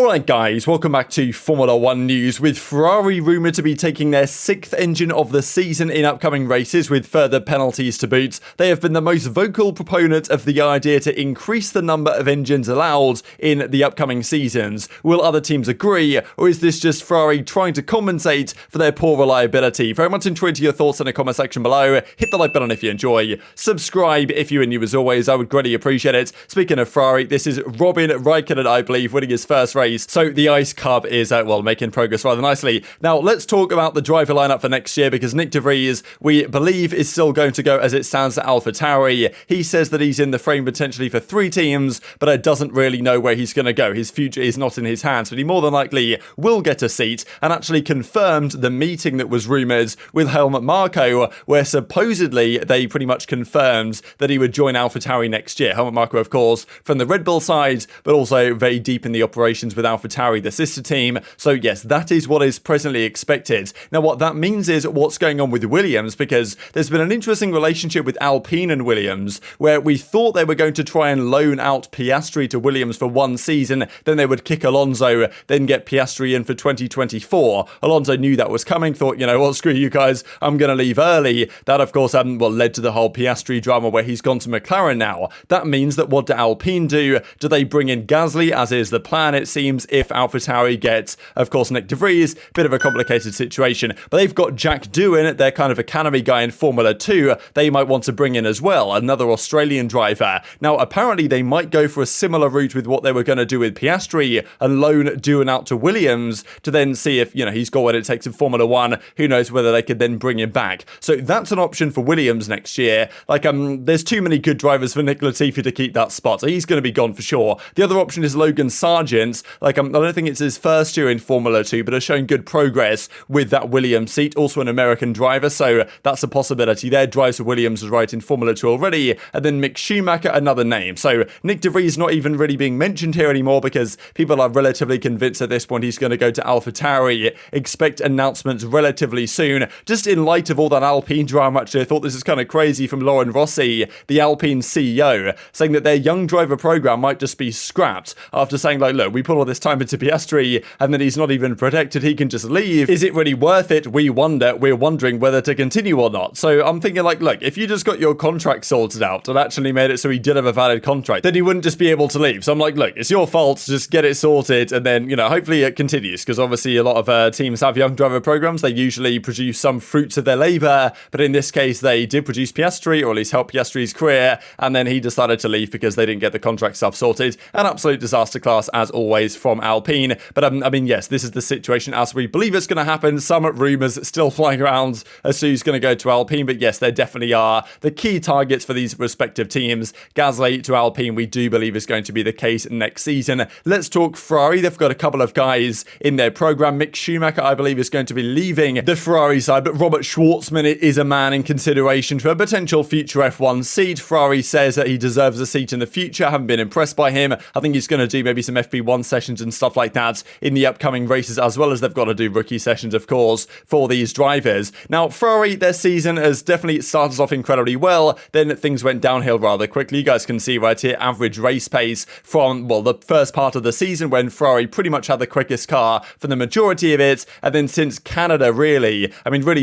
Alright guys, welcome back to Formula 1 news. With Ferrari rumoured to be taking their 6th engine of the season in upcoming races with further penalties to boot, they have been the most vocal proponent of the idea to increase the number of engines allowed in the upcoming seasons. Will other teams agree, or is this just Ferrari trying to compensate for their poor reliability? Very much enjoyed your thoughts in the comment section below. Hit the like button if you enjoy. Subscribe if you are new as always, I would greatly appreciate it. Speaking of Ferrari, this is Robin Riccardo, I believe, winning his first race. So the Ice Cup is, making progress rather nicely. Now, let's talk about the driver lineup for next year, because Nyck de Vries, we believe, is still going to go as it stands at Alpha Tauri. He says that he's in the frame potentially for 3 teams, but doesn't really know where he's going to go. His future is not in his hands, but he more than likely will get a seat, and actually confirmed the meeting that was rumoured with Helmut Marko, where supposedly they pretty much confirmed that he would join Alpha Tauri next year. Helmut Marko, of course, from the Red Bull side, but also very deep in the operations with Alpha Tauri, the sister team. So yes, that is what is presently expected. Now, what that means is what's going on with Williams, because there's been an interesting relationship with Alpine and Williams, where we thought they were going to try and loan out Piastri to Williams for 1 season, then they would kick Alonso, then get Piastri in for 2024. Alonso knew that was coming, thought, you know what, screw you guys, I'm going to leave early. That, of course, led to the whole Piastri drama where he's gone to McLaren now. That means that what do Alpine do? Do they bring in Gasly, as is the plan, it seems, if Alpha Tauri gets, of course, Nyck de Vries? Bit of a complicated situation, but they've got Jack Doohan, their kind of academy guy in Formula 2, they might want to bring in as well, another Australian driver. Now, apparently they might go for a similar route with what they were going to do with Piastri and loan Doohan out to Williams to then see if, he's got what it takes in Formula 1. Who knows whether they could then bring him back. So that's an option for Williams next year. There's too many good drivers for Nick Latifi to keep that spot, so he's going to be gone for sure. The other option is Logan Sargent. I don't think it's his first year in Formula 2, but has shown good progress with that Williams seat. Also an American driver, so that's a possibility there. Drives for Williams was right in Formula 2 already. And then Mick Schumacher, another name. So Nyck de Vries not even really being mentioned here anymore, because people are relatively convinced at this point he's going to go to Alpha Tauri. Expect announcements relatively soon. Just in light of all that Alpine drama, actually, I thought this is kind of crazy from Lauren Rossi, the Alpine CEO, saying that their young driver program might just be scrapped after saying, look, we put all this time into Piastri and then he's not even protected, he can just leave. Is it really worth it? We're wondering whether to continue or not. So I'm thinking, look, if you just got your contract sorted out and actually made it so he did have a valid contract, then he wouldn't just be able to leave. So I'm like, look, it's your fault, just get it sorted, and then, hopefully it continues, because obviously a lot of teams have young driver programs. They usually produce some fruits of their labour, but in this case they did produce Piastri, or at least help Piastri's career, and then he decided to leave because they didn't get the contract stuff sorted. An absolute disaster class, as always, from Alpine. But yes, this is the situation as we believe it's going to happen. Some rumours still flying around as to who's going to go to Alpine, but yes, there definitely are the key targets for these respective teams. Gasly to Alpine, we do believe is going to be the case next season. Let's talk Ferrari. They've got a couple of guys in their program. Mick Schumacher, I believe, is going to be leaving the Ferrari side, but Robert Schwartzman is a man in consideration for a potential future F1 seat. Ferrari says that he deserves a seat in the future. Haven't been impressed by him. I think he's going to do maybe some FP1 sessions and stuff like that in the upcoming races, as well as they've got to do rookie sessions, of course, for these drivers. Now, Ferrari, their season has definitely started off incredibly well. Then things went downhill rather quickly. You guys can see right here, average race pace from, the first part of the season when Ferrari pretty much had the quickest car for the majority of it. And then since Canada, really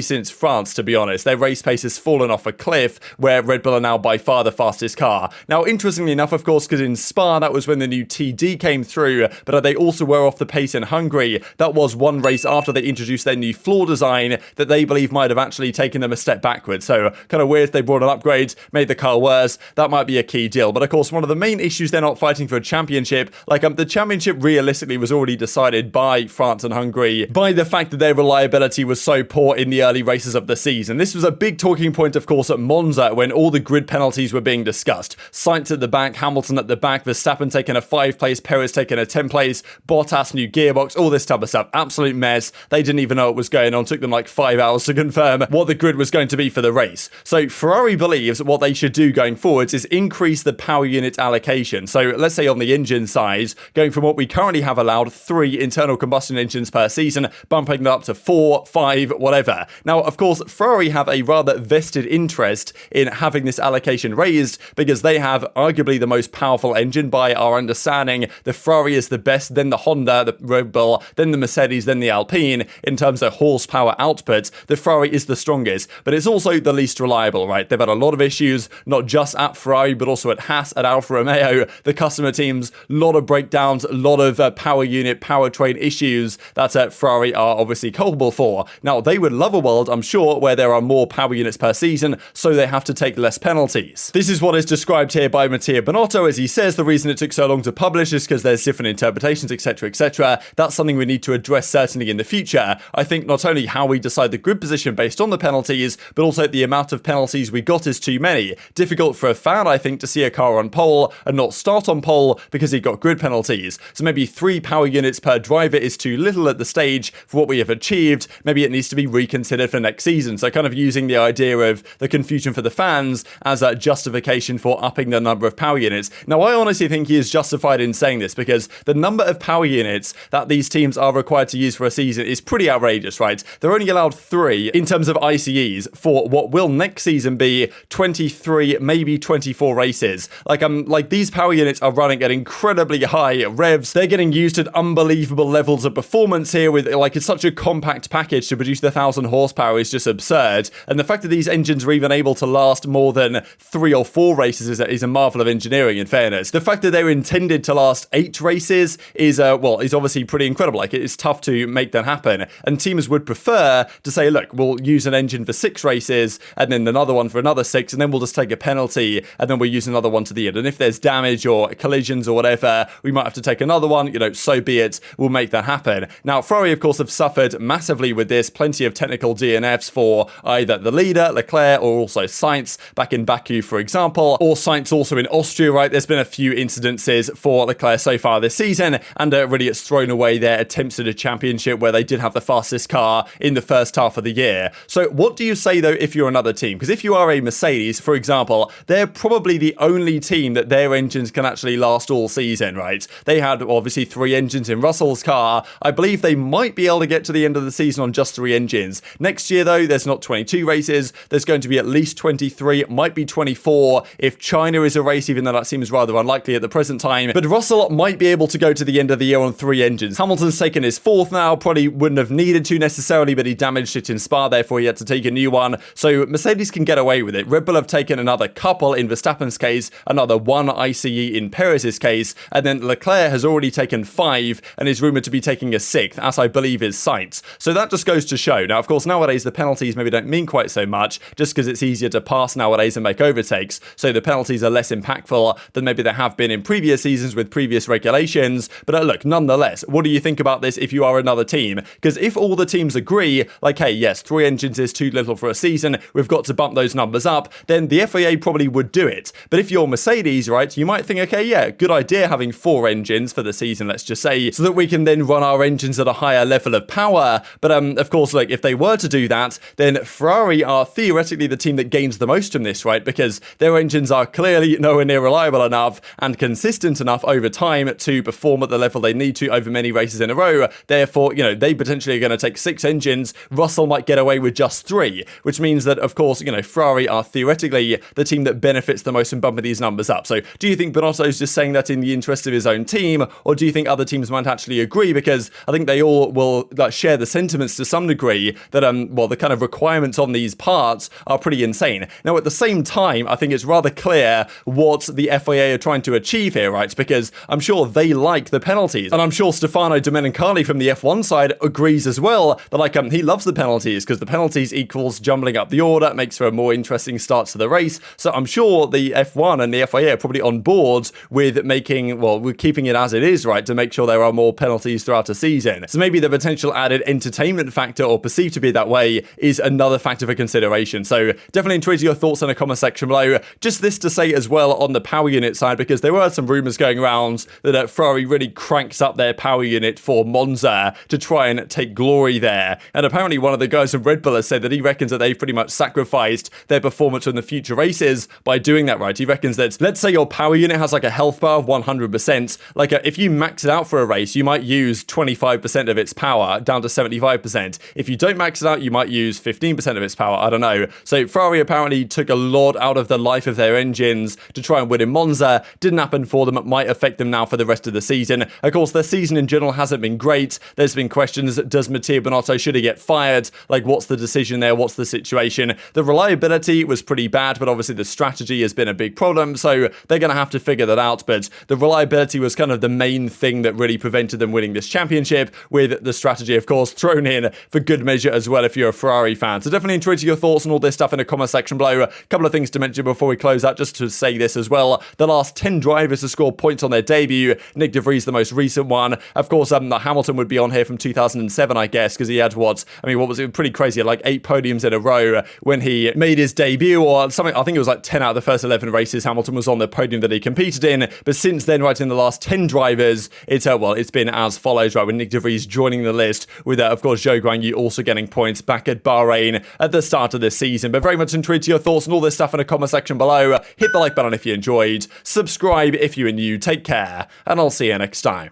since France, to be honest, their race pace has fallen off a cliff, where Red Bull are now by far the fastest car. Now, interestingly enough, of course, because in Spa, that was when the new TD came through, but they also were off the pace in Hungary. That was one race after they introduced their new floor design that they believe might have actually taken them a step backwards. So kind of weird they brought an upgrade, made the car worse. That might be a key deal. But of course, one of the main issues, they're not fighting for a championship. The championship realistically was already decided by France and Hungary by the fact that their reliability was so poor in the early races of the season. This was a big talking point, of course, at Monza when all the grid penalties were being discussed. Sainz at the back, Hamilton at the back, Verstappen taking a 5th place, Perez taking a 10th place, Bottas new gearbox, all this type of stuff. Absolute mess. They didn't even know what was going on. It took them 5 hours to confirm what the grid was going to be for the race. So Ferrari believes what they should do going forwards is increase the power unit allocation. So let's say on the engine side, going from what we currently have allowed 3 internal combustion engines per season, bumping that up to 4, 5, whatever. Now, of course, Ferrari have a rather vested interest in having this allocation raised, because they have arguably the most powerful engine by our understanding. The Ferrari is the best, then the Honda, the Red Bull, then the Mercedes, then the Alpine. In terms of horsepower output, the Ferrari is the strongest, but it's also the least reliable, right? They've had a lot of issues, not just at Ferrari, but also at Haas, at Alfa Romeo, the customer teams, a lot of breakdowns, a lot of power unit, powertrain issues that Ferrari are obviously culpable for. Now, they would love a world, I'm sure, where there are more power units per season, so they have to take less penalties. This is what is described here by Mattia Binotto, as he says the reason it took so long to publish is because there's different interpretations, etc., etc. That's something we need to address certainly in the future. I think not only how we decide the grid position based on the penalties, but also the amount of penalties we got is too many. Difficult for a fan, I think, to see a car on pole and not start on pole because he got grid penalties. So maybe 3 power units per driver is too little at the stage for what we have achieved. Maybe it needs to be reconsidered for next season. So kind of using the idea of the confusion for the fans as a justification for upping the number of power units. Now, I honestly think he is justified in saying this because the number of power units that these teams are required to use for a season is pretty outrageous, right? They're only allowed 3 in terms of ICEs for what will next season be 23, maybe 24 races. Like these power units are running at incredibly high revs. They're getting used at unbelievable levels of performance here with it's such a compact package to produce the 1,000 horsepower is just absurd. And the fact that these engines are even able to last more than 3 or 4 races is a marvel of engineering, in fairness. The fact that they're intended to last 8 races is obviously pretty incredible. It's tough to make that happen. And teams would prefer to say, look, we'll use an engine for 6 races and then another one for another 6, and then we'll just take a penalty and then we'll use another one to the end. And if there's damage or collisions or whatever, we might have to take another one, so be it. We'll make that happen. Now, Ferrari, of course, have suffered massively with this. Plenty of technical DNFs for either the leader, Leclerc, or also Sainz back in Baku, for example, or Sainz also in Austria, right? There's been a few incidences for Leclerc so far this season, and really it's thrown away their attempts at a championship where they did have the fastest car in the first half of the year. So what do you say, though, if you're another team? Because if you are a Mercedes, for example, they're probably the only team that their engines can actually last all season, right? They had obviously 3 engines in Russell's car. I believe they might be able to get to the end of the season on just 3 engines. Next year, though, there's not 22 races. There's going to be at least 23. It might be 24 if China is a race, even though that seems rather unlikely at the present time. But Russell might be able to go to the end of the year on 3 engines. Hamilton's taken his 4th now. Probably wouldn't have needed to necessarily, but he damaged it in Spa, therefore he had to take a new one. So Mercedes can get away with it. Red Bull have taken another couple in Verstappen's case, another 1 ICE in Perez's case, and then Leclerc has already taken 5 and is rumoured to be taking a 6th, as I believe is Sainz. So that just goes to show. Now, of course, nowadays the penalties maybe don't mean quite so much, just because it's easier to pass nowadays and make overtakes. So the penalties are less impactful than maybe they have been in previous seasons with previous regulations. But look, nonetheless, what do you think about this if you are another team? Because if all the teams agree, like, hey, yes, 3 engines is too little for a season, we've got to bump those numbers up, then the FIA probably would do it. But if you're Mercedes, right, you might think, okay, yeah, good idea having 4 engines for the season, let's just say, so that we can then run our engines at a higher level of power. But of course, like, if they were to do that, then Ferrari are theoretically the team that gains the most from this, right? Because their engines are clearly nowhere near reliable enough and consistent enough over time to perform at the level they need to over many races in a row. Therefore, they potentially are going to take 6 engines. Russell might get away with just 3, which means that, of course, Ferrari are theoretically the team that benefits the most from bumping these numbers up. So do you think Binotto's just saying that in the interest of his own team, or do you think other teams might actually agree? Because I think they all will share the sentiments to some degree that, the kind of requirements on these parts are pretty insane. Now, at the same time, I think it's rather clear what the FIA are trying to achieve here, right? Because I'm sure they like the penalties. And I'm sure Stefano Domenicali from the F1 side agrees as well that, he loves the penalties because the penalties equals jumbling up the order, makes for a more interesting start to the race. So I'm sure the F1 and the FIA are probably on board with with keeping it as it is, right? To make sure there are more penalties throughout a season. So maybe the potential added entertainment factor, or perceived to be that way, is another factor for consideration. So definitely intrigued your thoughts in the comment section below. Just this to say as well on the power unit side, because there were some rumours going around that Ferrari really cranked up their power unit for Monza to try and take glory there. And apparently one of the guys from Red Bull has said that he reckons that they've pretty much sacrificed their performance in the future races by doing that, right? He reckons that, let's say your power unit has like a health bar of 100%. If you max it out for a race, you might use 25% of its power down to 75%. If you don't max it out, you might use 15% of its power. I don't know. So Ferrari apparently took a lot out of the life of their engines to try and win in Monza. Didn't happen for them. It might affect them now for the rest of the season. Of course, their season in general hasn't been great. There's been questions, does Matteo Binotto, should he get fired? Like, what's the decision there? What's the situation? The reliability was pretty bad, but obviously the strategy has been a big problem, so they're going to have to figure that out. But the reliability was kind of the main thing that really prevented them winning this championship, with the strategy, of course, thrown in for good measure as well if you're a Ferrari fan. So definitely enjoy your thoughts on all this stuff in the comment section below. A couple of things to mention before we close out, just to say this as well. The last 10 drivers to score points on their debut. Nick de Vries, the most recent one. Of course, Hamilton would be on here from 2007, I guess, because he had what was it? Pretty crazy, like 8 podiums in a row when he made his debut, or something. I think it was like 10 out of the first 11 races Hamilton was on the podium that he competed in. But since then, right in the last 10 drivers, it's been as follows, right? With Nick de Vries joining the list, with of course Zhou Guanyu also getting points back at Bahrain at the start of this season. But very much intrigued to your thoughts on all this stuff in the comment section below. Hit the like button if you enjoyed, subscribe if you are new, take care, and I'll see you next time.